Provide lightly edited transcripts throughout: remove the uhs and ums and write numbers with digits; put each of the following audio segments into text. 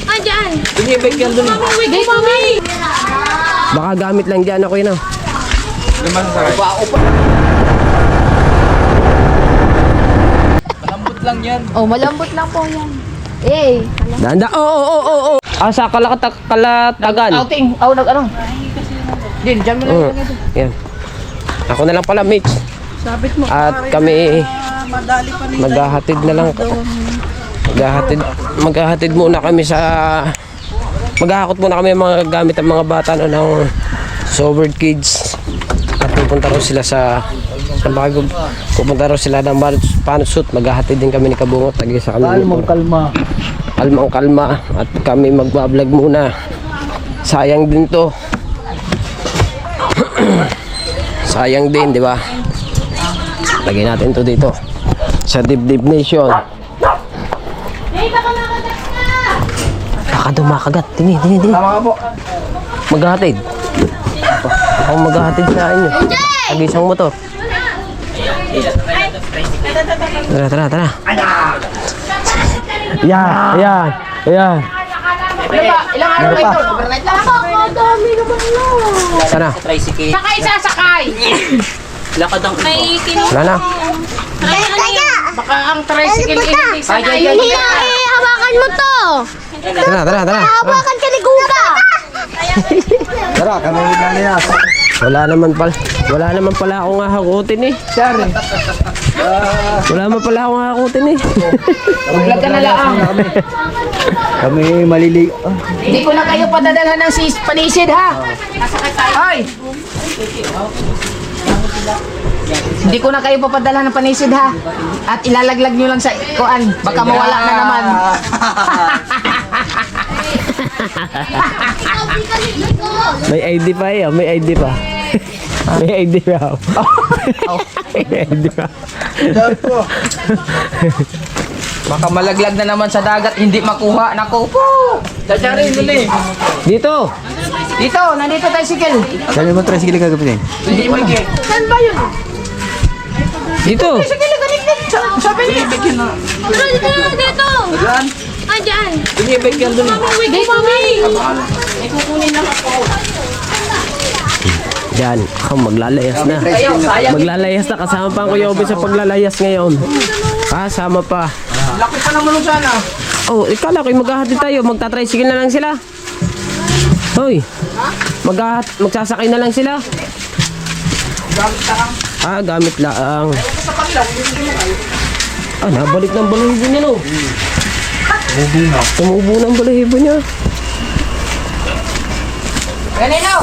Andyan. Inibig yan dun. Hindi, mami. Baka gamit lang dyan ako yun. Naman sa malambot lang yan. Oh, malambot lang po yan. Eh. Danda. Oo. Sa kalatagan. Outing. Oh, ano? Din, dyan mo lang yan. Yan. Ako na lang pala, Mitch. Sabit mo. At kami Madali pa nila. maghahatid na lang. Maghahatid muna kami sa maghahakot muna kami mga gamit ang mga bata ng Sobered Kids. At pupunta raw sila sa bago. Pupunta raw sila ng panusut. Maghahatid din kami ni Kabungot. Lagi sa kami. Kalma. Kalma. At kami magbablog muna. Sayang din to. Sayang din, di ba? Lagyan natin to dito sa Dibdib Nation. Baka dumakagat. Tini. Tama ka po. Maghahatid. Ako maghahatid sa inyo. Lagi isang motor. Tara. Ayan. Ilang araw ba ito? Overnight lang ako. Dami naman lang. Sana. Sakay! Lakad ang May Wala na. Baka ang tricycle hindi sana yun. Hawakan mo to! Tara. Hawakan ka ni Guga! Tara, kami na. Wala naman pala akong hahakutin eh. Sorry. Wala naman pala akong hahakutin eh. Vlog ka na lang. Kami malili. Hindi ko na kayo padadalhan ng panisid ha. Hoy! Hindi ko na kayo papadala ng panisid ha. At ilalaglag nyo lang sa kuan. Baka mawala na naman. May ID pa eh. May ID pa. May ID pa. May ID pa. Baka malaglag na naman sa dagat. Hindi makuha. Naku po. Dadyarin mo eh. Dito. Nandito tricycle. Kami mo tricycle kagabi din. Hindi mo na. Saan ba yun? Dito. Tricycle ganit. Sabi niya. Dito! Andyan! Inibig yan dun. Hindi, mami. Ikukunin lang ako. Yan. Ako maglalayas na. Kayo, sayang. Maglalayas na. Kasama pa ang Kuya Obi sa paglalayas ngayon. Kasama pa. Laki pa naman nun sana. Oh, ikala ko maghahatid tayo. Magta-tricycle na lang sila. Hoy. Magsasakay na lang sila. Gamit lang. Nabalik ng balahibo niya, no? Tumubo na ang balahibo niya. Ganino.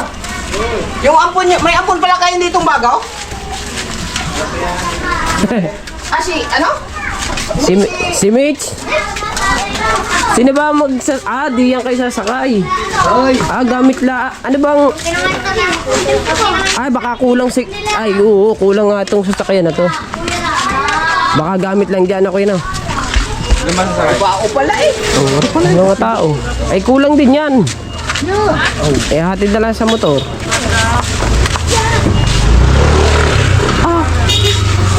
Yung ampon niyo, may ampon pala kayo ditong bagaw? Ano? Si Mitch? Sino ba di yan kayo sasakay? Gamit la. Ano bang... baka kulang oo, kulang nga itong sasakyan na to. Baka gamit lang dyan ako yun, Bao pala eh. mga tao. Ay, kulang din yan. Hatid na lang sa motor.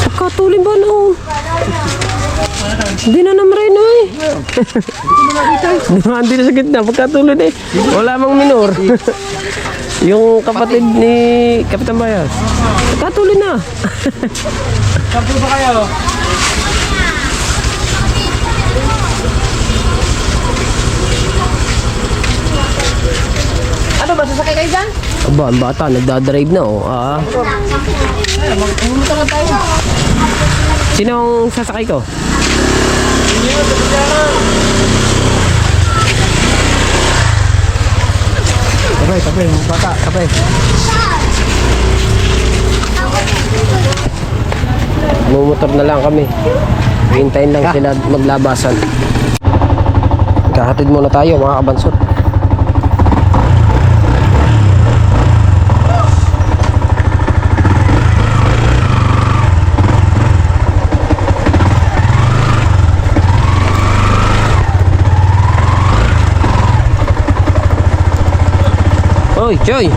Pagkatulin ba noon? Hindi na naman no eh. Hindi na sa gitna. Pagkatulin eh. Wala mang minor. Yung kapatid ni Kapitan Bayas. Pagkatulin na. Sampo ba kayo? Ano ba, sasakay kayo dyan? Aba, ang bata, nagdadrive na oh. Pumunta na tayo. Sinong sasakay ko? Sabay, bata, sabay. Mumotor na lang kami. Hintayin lang sila maglabasan. Kahatid muna tayo mga kabansot. Hoy, Choy!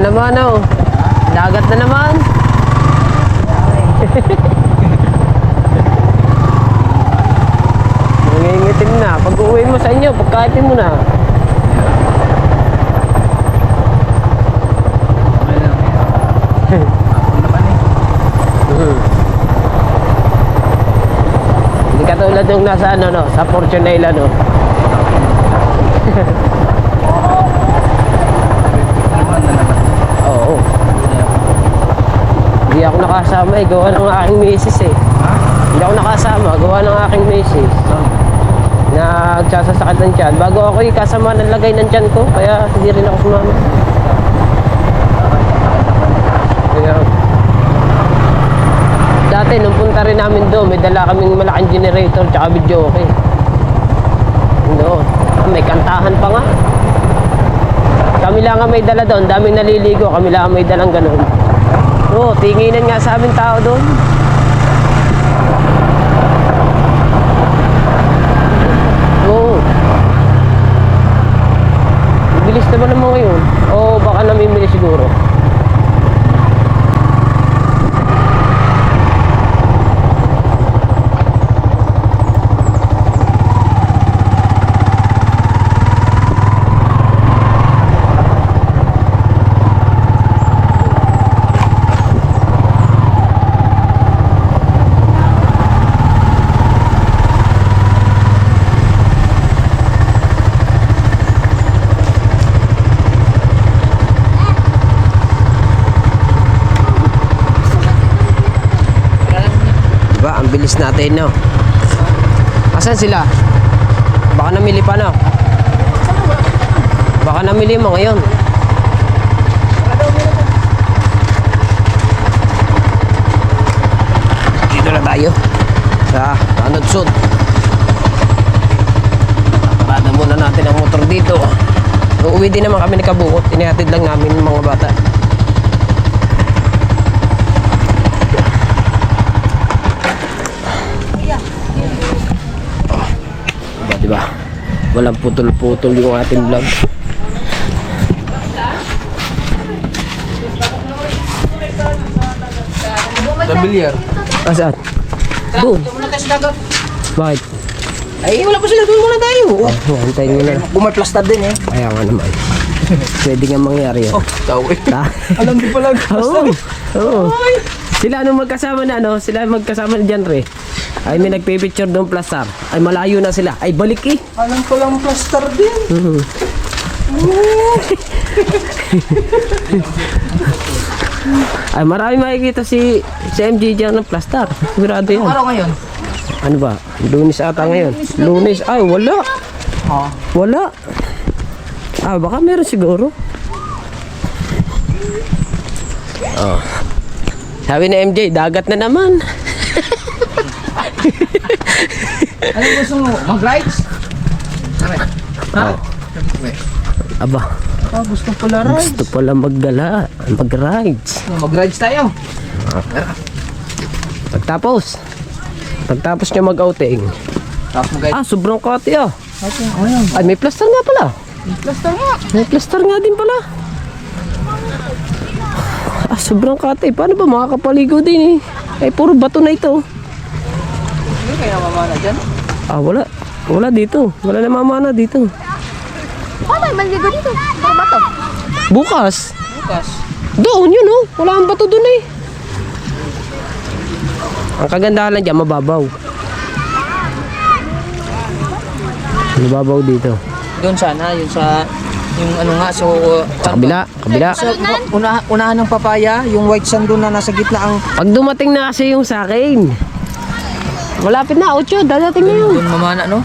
naman oh. Dagat na naman. Nangingitim na. Pag uwi mo sa inyo, pagkaitin mo na. Hindi katulad yung nasa ano no, sa Fortunella no. Oo. Hindi ako nakasama eh, gawa ng aking misis eh. Hindi ako nakasama, gawa ng aking misis. Nagsasasakit ng tiyan. Bago ako kasama ng lagay ng tiyan ko, kaya hindi rin ako sumama. Kaya, dati nung punta rin namin doon, may dala kaming malaking generator tsaka video okay. No, may kantahan pa nga. Kami lang ang may dala doon, daming naliligo, kami lang ang may dalang ganun. Oo, tinginan nga sa aming tao doon. Oo. Bilis naman naman ngayon. Oo, baka namimili siguro. Diba, ang bilis natin, no? Asan sila? Baka namili pa, no? Baka namili mo ngayon. Dito na tayo sa Tanod Sud. Parada muna natin ang motor dito. Uuwi din naman kami ni Kabukot. Inihatid lang namin ng mga bata. Diba? Walang putol-putol yung ating vlog. Sa bilyar. Saan? Doon. Bakit? Ay, wala pa sila. Doon muna tayo. Antayin mo na. Bumaplastar din eh. Kaya nga naman. Pwede nga mangyari yun. Tao eh. Alam din pala. Oo. Oo. Sila nung magkasama na ano, sila magkasama na dyan re. Ay may nagpipicture doon plastar. Ay malayo na sila. Ay balik eh. Alam ko lang plastar din. Ay marami makikita si MJ dyan ng plastar. Sigurado yan. Araw ngayon. Ano ba? Lunes ata ngayon. Lunes. Ay wala. Wala. Ah baka meron siguro. Oh. Sabi na MJ, dagat na naman. Ano gusto mo? Mag-rides? Ha? Aba, Gusto pala rides. gusto pala mag-rides. Mag-rides tayo. Pagtapos niya mag-outing. Tapos mag-rides. Ah, sobrang kati ah. Ay, may plaster nga pala. Plaster nga. May plaster nga din pala. Ah, sobrang kati. Paano ba makakapaligo din eh? Ay, puro bato na ito. Hindi kaya mamana dyan. Ah, wala. Wala dito. Wala na mamana dito. Paano tayo manligo dito? Para ba to? Bukas. Bukas. Doon yun oh. Wala ang bato doon eh. Ang kagandahan lang dyan, mababaw. Mababaw dito. Doon sana, yun sa... Yung ano nga, so... Sa kabila. So, unahan ng papaya, yung white sand doon na nasa gitna ang... Pag dumating na kasi yung sa akin. Malapit na, 8. Dadating na yun. Doon mamana, no?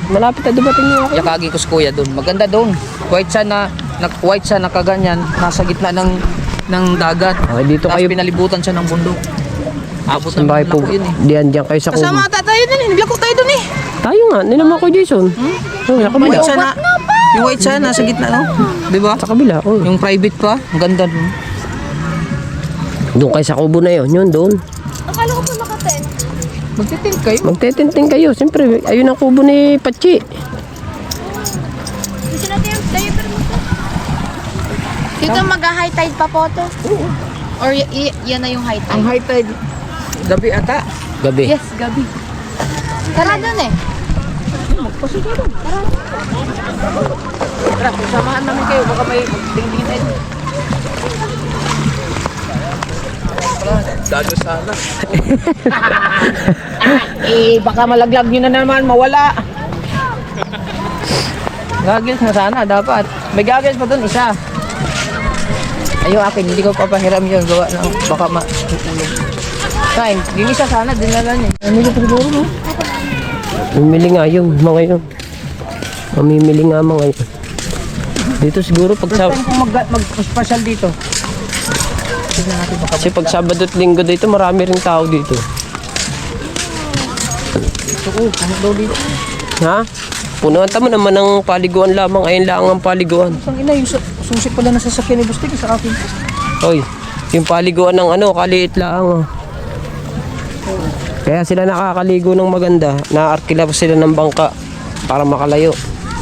Malapit na dumating yung akin. Yakagi ko si kuya doon. Maganda doon. White sand na kaganyan, nasa gitna ng dagat. Okay, dito Tapos kayo. pinalibutan siya ng bundok. Abot Saan ng ba kayo lako yun eh. Diyan kayo sa kubo. Kasama ata tayo doon eh. Naglako tayo doon eh. Tayo nga, ninama ko Jason. Oh, sa kabila. White sand na... Yung white sand nasa gitna, no? Di ba? Sa kabila, oh. Yung private pa. Ang ganda doon. Doon kayo sa kubo na yun. Yun, doon. Akala ko po nakaten. Magtitin kayo. Magtetinting kayo. Siyempre, ayun ang kubo ni Pachi. Gusto natin yung diaper mo to. Dito mag-high tide pa po to? Or yan na yung high Ang tide? high tide, gabi ata. Gabi. Yes, gabi. Tara dun eh. Tara, samahan namin kayo. Baka may tingin tayo. Dago sana. Baka malaglag nyo na naman, mawala. Goggles na sana, dapat. May goggles pa dun, isa. Ayun akin, hindi ko papahiram yun. Gawa na, baka matutulog. Kain, yung isa sana, dinala niya. Ano ko siguro, no? Mamimili nga yung mga yun. Mamimili nga mga yun. Dito siguro pag First time kong mag-special dito. Tignan natin baka. kasi pag Sabado at Linggo dito, marami ring tao dito. Ito ko, ano daw dito? Ha? Punuan tamo naman ng paliguan lamang. Ayun lang ang paliguan. Ang ina, yung susi pala na sasakyan ni Bustig sa akin. Hoy, yung paliguan ng ano, kaliit lang. Oh. Kaya sila nakakaligo ng maganda. Naarkila pa sila ng bangka para makalayo.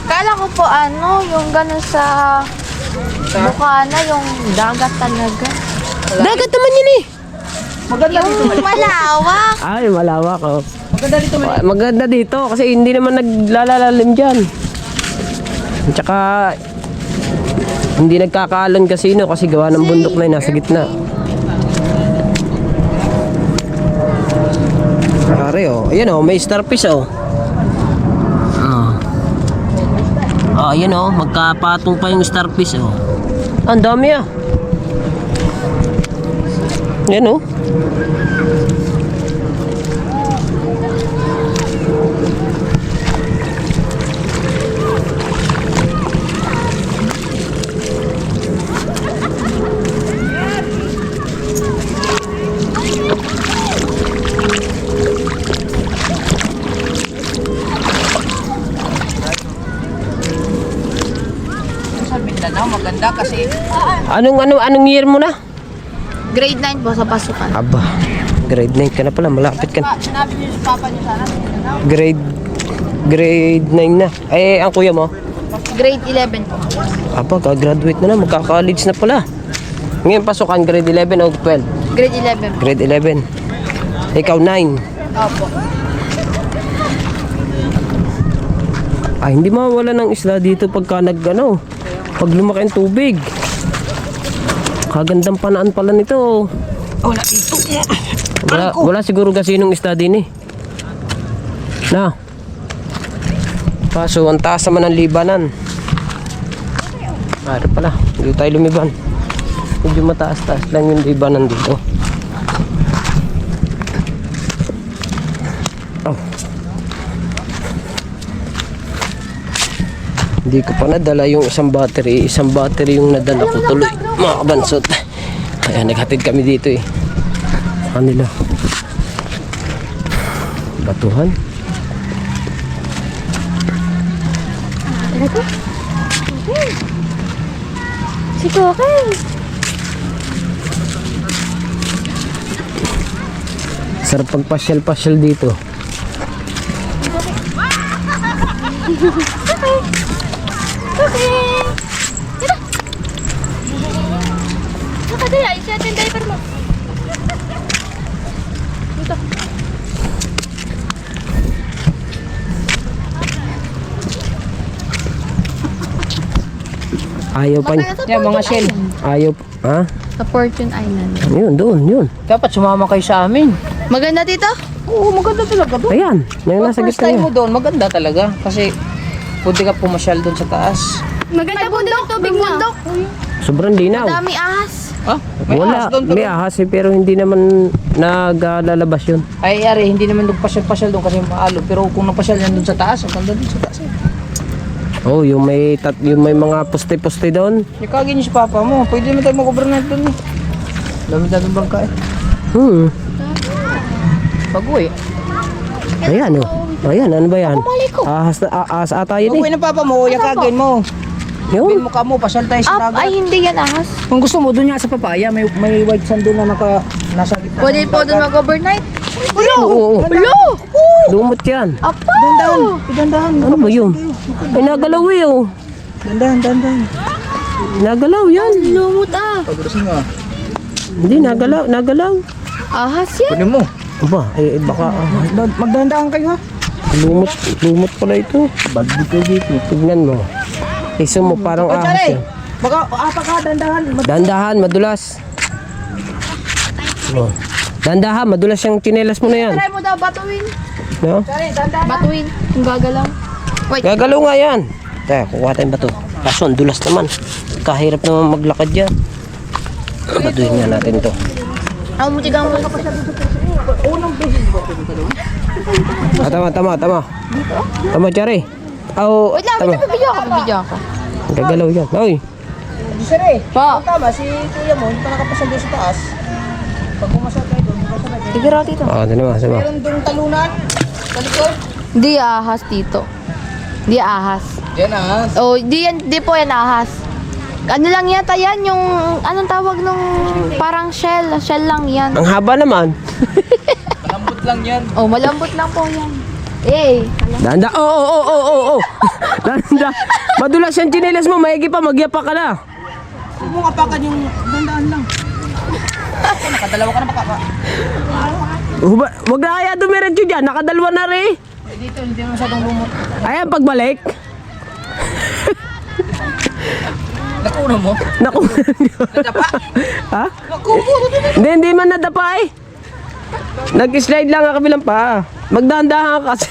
Kala ko po ano, yung gano'n sa Bukana, yung dagat talaga. Dagat naman yun eh. Yung malawak. Ay, malawak oh. Maganda dito, man. Maganda dito kasi hindi naman naglalalalim dyan. At saka hindi nagkakaalon kasino kasi gawa ng bundok na yun, nasa gitna. Pare oh, ayan oh, may starfish oh. Ah, ayan oh, magkapatong pa yung starfish oh. Ang dami ah. Ayan oh. Sa Mindanao, maganda kasi Anong year mo na? Grade 9 po sa pasukan. Aba, grade 9 ka na pala, malapit ka na. sinabi niyo sa papa niyo sana. Grade 9 na. Eh, ang kuya mo? Grade 11 po. Aba, gagraduate na na, magka-college na pala. Ngayon pasukan, grade 11 o 12? Grade 11 po. Grade 11. Ikaw 9. Opo. Ay, hindi mawala ng isla dito pagka pag lumaki ang tubig. Kagandang panaan pala nito. Wala dito. Wala siguro gasinong isda din eh. Na. Kaso, ang taas naman ng libanan. Ari pala, hindi tayo lumiban. Medyo mataas-taas lang yung libanan dito. Oh. Hindi ko pa nadala yung isang battery. Isang battery yung nadala ko tuloy. Mga kabansot. Kaya naghatid kami dito eh. Kanila. Batuhan. Si Kokay. Sarap pagpasyal-pasyal dito. Okay. Tira. Nakadaya, isa natin diaper mo. Dito. Ayaw pa. Yan, mga shell. Ayaw. Ha? Sa Fortune Island. Yun, doon, yun. Dapat sumama kayo sa amin. Maganda dito? Oo, maganda talaga doon. Ayan, yung nasa First gitna time mo niya. doon, maganda talaga. Kasi pwede ka pumasyal doon sa taas. Maganda po dito, tubig na. Sobrang linaw. Dami ahas. Ah, may Wala, ahas doon. may ahas eh, pero hindi naman naglalabas yun. Ay, ari, hindi naman nagpasyal-pasyal doon kasi maalo. Pero kung napasyal yan doon sa taas, ang ganda doon sa taas. Oh, yung may mga poste-poste doon. Ikagin niyo si papa mo. Pwede naman tayo mag-overnight doon eh. Dami-dami bangka eh. Pag-uwi. Ayan oh. Ayan, ano ba yan? Ahas ata yun Pag-uwi eh. ng papa mo, yakagin mo. Yun. Bin mo ka mo, pasyal tayo sa Up, dagat. ay hindi yan ahas. Kung gusto mo, doon nga sa papaya, may white sand doon na nasa gitna. Pwede po doon mag-overnight. Oo. Ulo! Lumot yan. Apa! Dandahan. Ano ba yun? Ay, nagalaw eh oh. Dandahan. Nagalaw yan. Lumot ah. Pagdasin mo. Hindi, nagalaw. Ahas yan. Kunin mo. Aba, baka Magdahandaan kayo ha. lumot pala ito. Bagdi kayo dito. Tignan mo. Iso mo parang ahas yan. Baka dandahan. Dandahan, madulas. Oh. Dandahan, madulas yung tsinelas mo na yan. Try mo daw batuin. No? Batuin. Kung gagalaw. Wait. Gagalaw nga yan. Teka, kukuha tayong bato. Kaso, ang dulas naman. Kahirap naman maglakad yan. Baduhin nga natin to. Ako mo tigang mo. Tama. Tama, Chari. Wait lang, tama. video ako. Gagalaw yan. Oy. Sire. Pa. Tama, si kuya mo, hindi pa nakapasal doon sa taas. Pag pumasal kayo doon, pumasal kayo. Sige raw tito. Ah, sama. Meron doon talunan. Sa likod. Di ahas tito. Di ahas. Yan ah. Oh, di po yan ahas. Ano lang yata yan, yung, anong tawag nung parang shell lang yan. Ang haba naman. Malambot lang yan. Oh, malambot lang po yan. Eh, Danda. Oh. Danda. Madulas yung tsinelas mo. Maigi pa. Magyapa ka na. Huwag mong apakan yung dandaan lang. Nakadalawa ka na baka. Huwag na kaya dumiretso dyan. Nakadalwa na rin. Dito, hindi mo masyadong lumot. Ayan, pagbalik. Nakuno mo? Naku. Nadapa? Ha? Nakupo. Hindi man nadapa eh. Nag-slide lang ang kabilang pa. Magdahan-dahan ka kasi.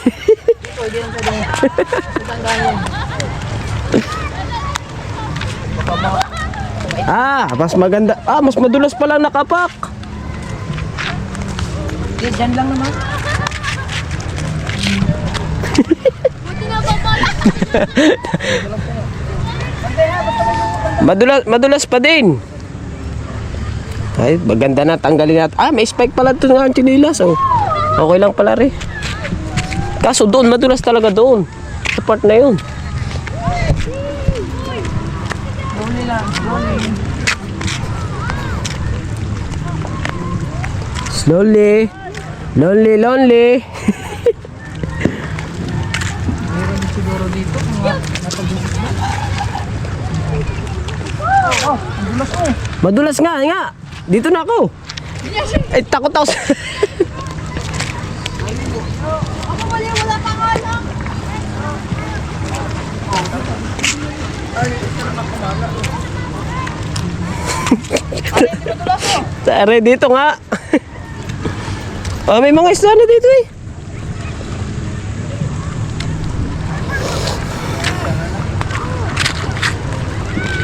Mas maganda. Mas madulas pala nakapak. Diyan lang naman. Madulas pa din. Ay, maganda na. Tanggalin natin. May spike pala ito nga ang chinilas. Oh. Okay lang pala rin. Kaso doon, madulas talaga doon. Sa part na yun. Slowly. Lonely. Madulas nga. Dito na ako. Ay, takot ako. wala pa nga lang. Tare, dito nga. May mga isla na dito eh.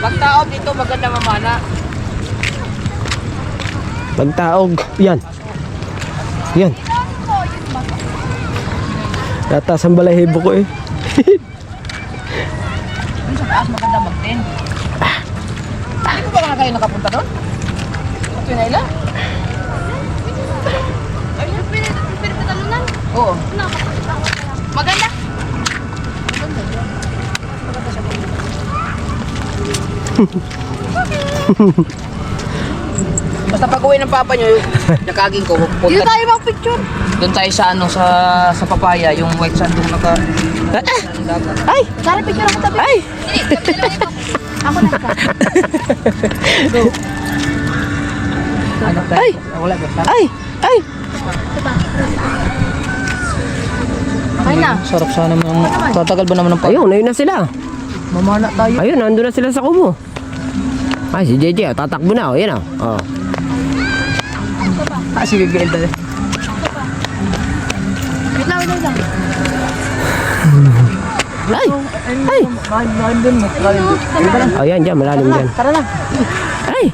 Pagtaob dito, maganda mamana. Pagtaog. Yan. Tatas ang balahibo ko eh. Yung sa taas, maganda mag-10. Hindi ko ba nga kayo nakapunta doon? Ito na ilan? Pinagpatalunan? Oo. Maganda. Basta pag uwi ng papa nyo, nakaging ko, Dito punta tayo mag-picture. doon tayo sa sa papaya, yung white sand doon naka... dagat. Ay! Tara, picture ako tabi. Ay! Ako na. Ano tayo? Ay! Wala ba? Ay! Okay na. Sarap sana naman. Tatagal ba naman ng Ayun na sila. Mamana tayo. Ayun, nandun na sila sa kubo. Ay, si JJ, tatakbo na. Yan oh. Sige, Gelda. Wait lang. Ay! Malalim doon. Ayan, dyan, malalim dyan. Tara na. Ay!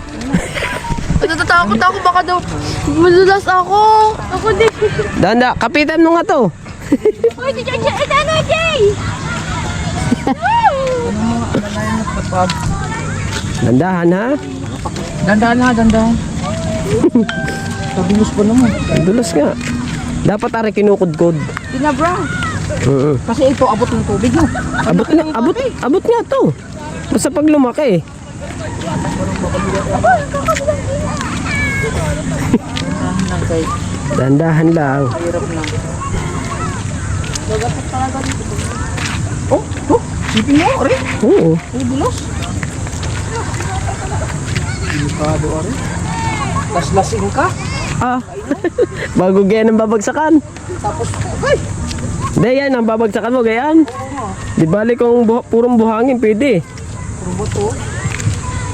Natatakot ako, baka daw madulas ako. Ako din. Danda, kapitan mo nga to. Uy, si Jay! Ano, Jay? Dandahan ha. Dandahan. Tabilos pa naman. Dulas nga. Dapat ari kinukudkod. Tinabra. Oo. Kasi ito abot ng tubig mo. Abot nga to. Basta pag lumaki. Dandahan lang. Hirap na. Oh, sipin mo, rin. Oo. Bulos. Delikado ari. Laslasing ka. Ah, bago ganyan ang babagsakan. Tapos, ay! Hindi, yan ang babagsakan mo, ganyan. Di bali kung purong buhangin, pwede. Puro to.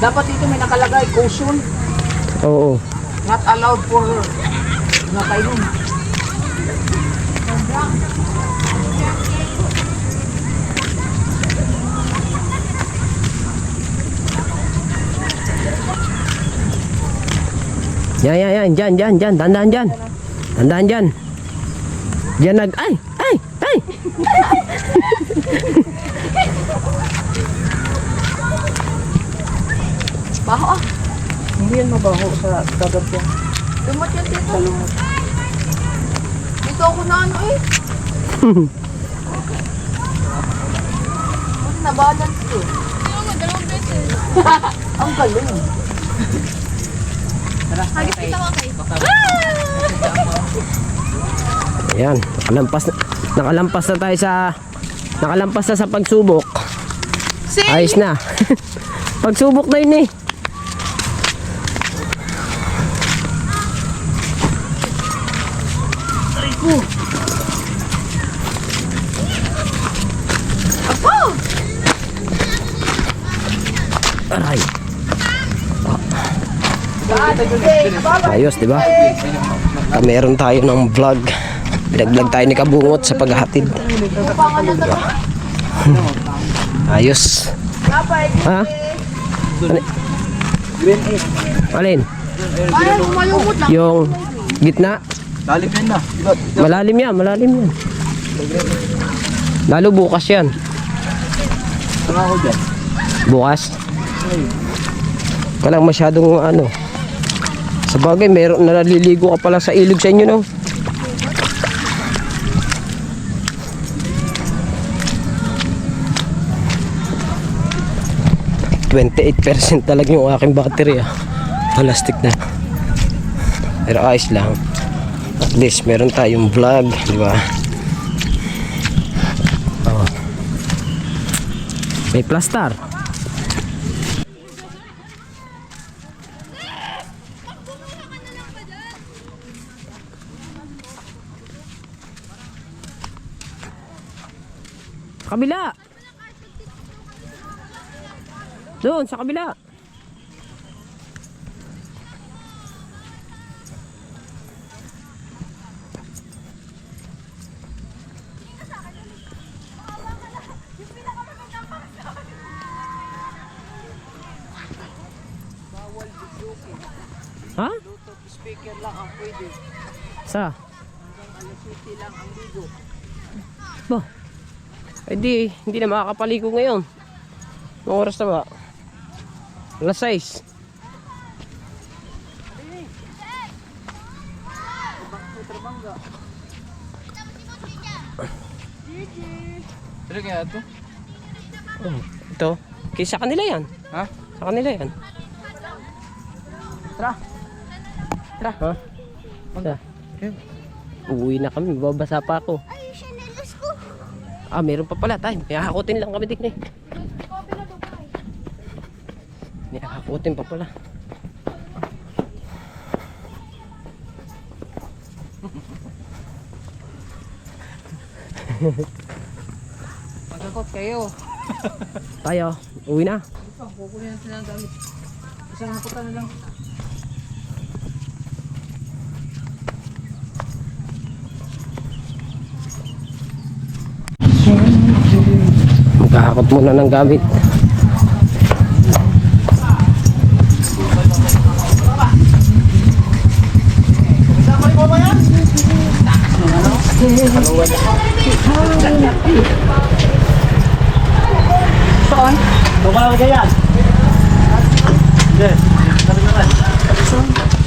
Dapat dito may nakalagay, caution. Oo. Not allowed for nakainom. Yan, dyan. Dandan dyan. Dandan dyan. Diyan ay! Baho ah. Hindi yan mabaho sa dagat yan. Lumot yan dito. Salumot. Dito ako na ano eh. Buti na-balance ko. Dalawang beses. Ang galing. Hagis kita ka kayo. Ayan, nakalampas na tayo sa pagsubok. Ayos na. Pagsubok na yun eh. Aray. Ayos, di ba? Meron tayo ng vlog. Pinag-vlog tayo ni Kabungot sa paghahatid. Ayos. Ha? Alin? Ay, malumot lang. Yung gitna? Lalim yan na. Malalim yan. Lalo bukas yan. Saan ako dyan? Bukas. Walang masyadong ano. Sa bagay, meron naliligo ka pala sa ilog sa inyo, no? %28% talaga yung aking battery, ah. Plastic na. Pero ayos lang. At least meron tayong vlog, di ba? Oh. May plaster. Kabila. Doon sa kabila. Ha? Speaker lang ang pwede. Sa? Alas 7 lang ang ligo. Ba? Eh hindi na makakapaligo ngayon. Anong oras na ba? Alas 6. Ano kaya ito? Oh, ito. Kaya sa kanila yan. Ha? Sa kanila yan. Tara. Ha? Sa? Uuwi na kami. Babasa pa ako. Ah, meron pa pala tayo. May hakutin lang kami din eh. May hakutin pa pala. Magkakot kayo. Tayo. Uwi na. Kukunin natin ang gamit. Isang hakutan na lang. Magkahakot muna ng gamit. Saan? Bumalik ka yan. Yes.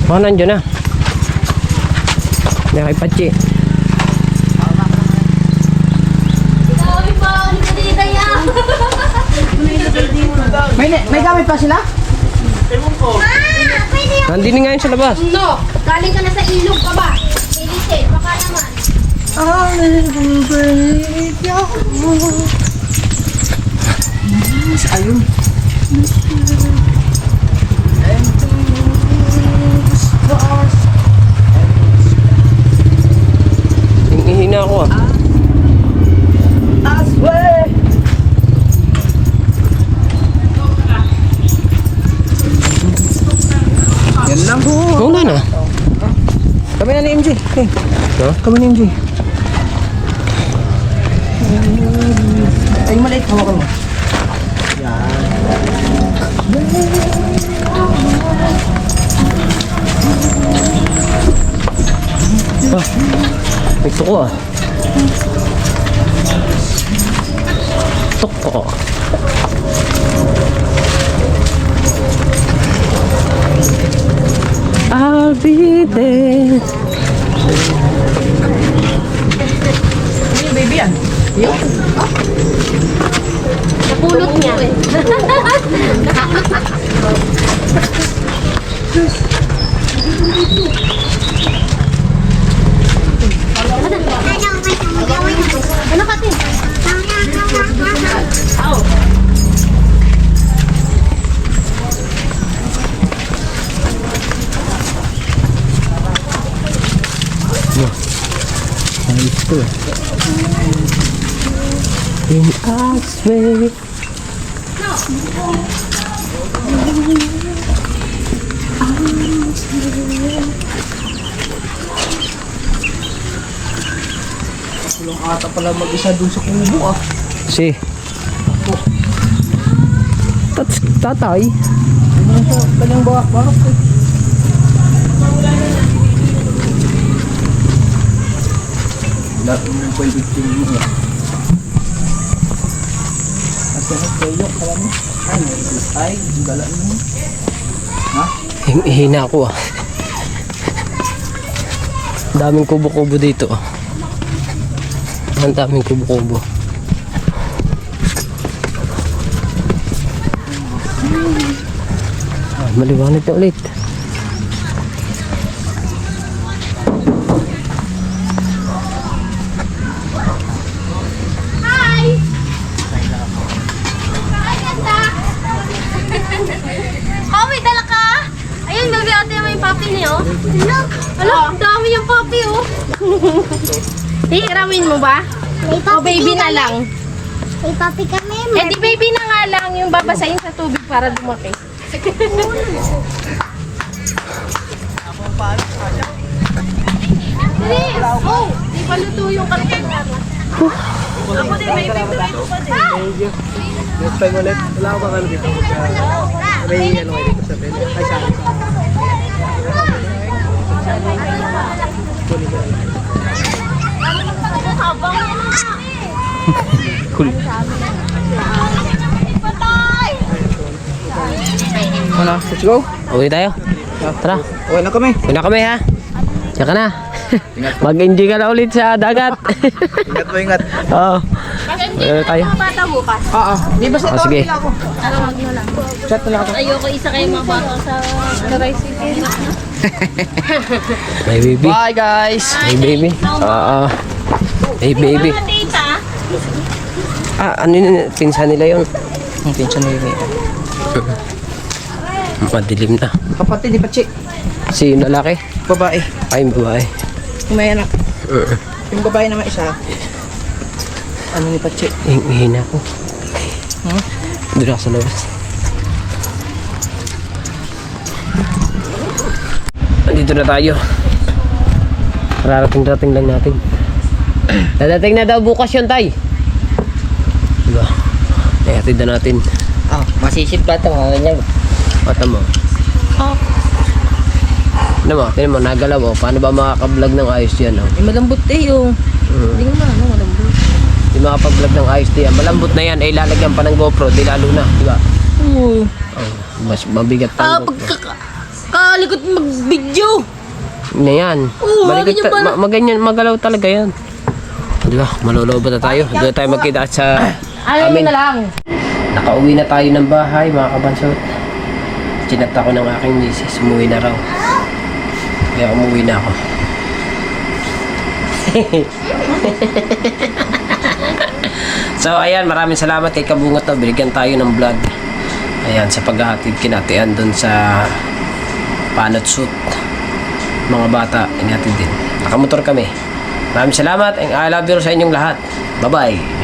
Oh, nandiyo na. May kay Pachi. May gamit pa sila? Nandini nga yun sa labas. No, galing ka na sa ilog ka ba? Lilisin, baka naman. Ayun. Hihina ako ah. Yan lang. Oo nga na. Kami na ni MJ. Okay. Ha? Kami ni MJ. Ay, maliit. Hawakan mo. May tuko ah. Tuko. I'll be there. Ano baby yan? Napulot niya. Ano ka, Tin? Nice to eh. In God's way. Walang ata pala mag-isa dun sa kubo ah. Si. Tatay. Ano siya? Kanyang bakak eh. Lahat mo pwede tingin mo. At yan kayo, alam mo? Ay, gala mo. Hihina ako ah. Daming kubo-kubo dito ah. Ang daming kubo-kubo. Maliwanag na ulit. Oh, may dala ka? Ayun, baby, ate mo yung papi niyo. Ano? Ang dami yung papi, oh. Hihiramin mo ba? O baby na lang? May papi kami. Eh di baby na nga lang yung babasahin sa tubig para lumaki. Bilis! Oh! Di pa luto yung karton. Ako din, may favorite pa din. Next time ulit, wala ko baka dito. May ano kayo dito sa pen. Ay, sa akin. Cool. Ano? Let's go. Uwi tayo. Tara. Okay na kami. Uwi na kami ha. Diyan ka na. Mag-enjoy ka na ulit sa dagat. Ingat mo, ingat. Oo. Uwi tayo. Mga bata bukas. Oo. Di ba sa Oh, sige. ako? Tawag mo lang. Chat na lang ako. Ayoko isa kayo mga bata sa tricycle. My baby. Bye guys. My baby. Oo. Hey baby. Mga data. Ano yun? Pinsan nila yun. Ang pinsan ni Mimi. Madilim na. Kapatid ni Pachi. Si yung lalaki? Babae. Ay, yung babae. Yung may anak. Yung babae naman isa. Ano ni Pachi? Hihina ako. Hmm? Doon ako sa labas. Andito na tayo. Rarating-rating lang natin. Dadating na daw bukas yun, tay. Diba? Ihatid na natin. Ah, masisip ka ito mga ganyan. Mata mo. Ano mo? Tinan mo, nagalaw mo. Paano ba makaka-vlog ng ayos yan? Oh? Eh, malambot eh yung. Hindi nga ano, malambot. Di makapag-vlog ng ayos diyan. Malambot na yan. Ay lalagyan pa ng GoPro. Di lalo na. Diba? Oo. Oh, mas mabigat pa ang GoPro. Kalikot mag-video. Na yan. Oo, Malikot ganyan pala. maganyan, magalaw talaga yan. Diba? Malulobot na tayo. Doon tayo magkita sa amin. na lang. Nakauwi na tayo ng bahay, mga kabansot. Chinat ako ng aking misis. Umuwi na raw. Kaya umuwi na ako. So ayan, maraming salamat kay Kabungot na binigyan tayo ng vlog. Ayan, sa paghahatid kinatian doon sa panotsut. Mga bata, inihatid din. Nakamotor kami. Maraming salamat and I love you sa inyong lahat. Bye-bye.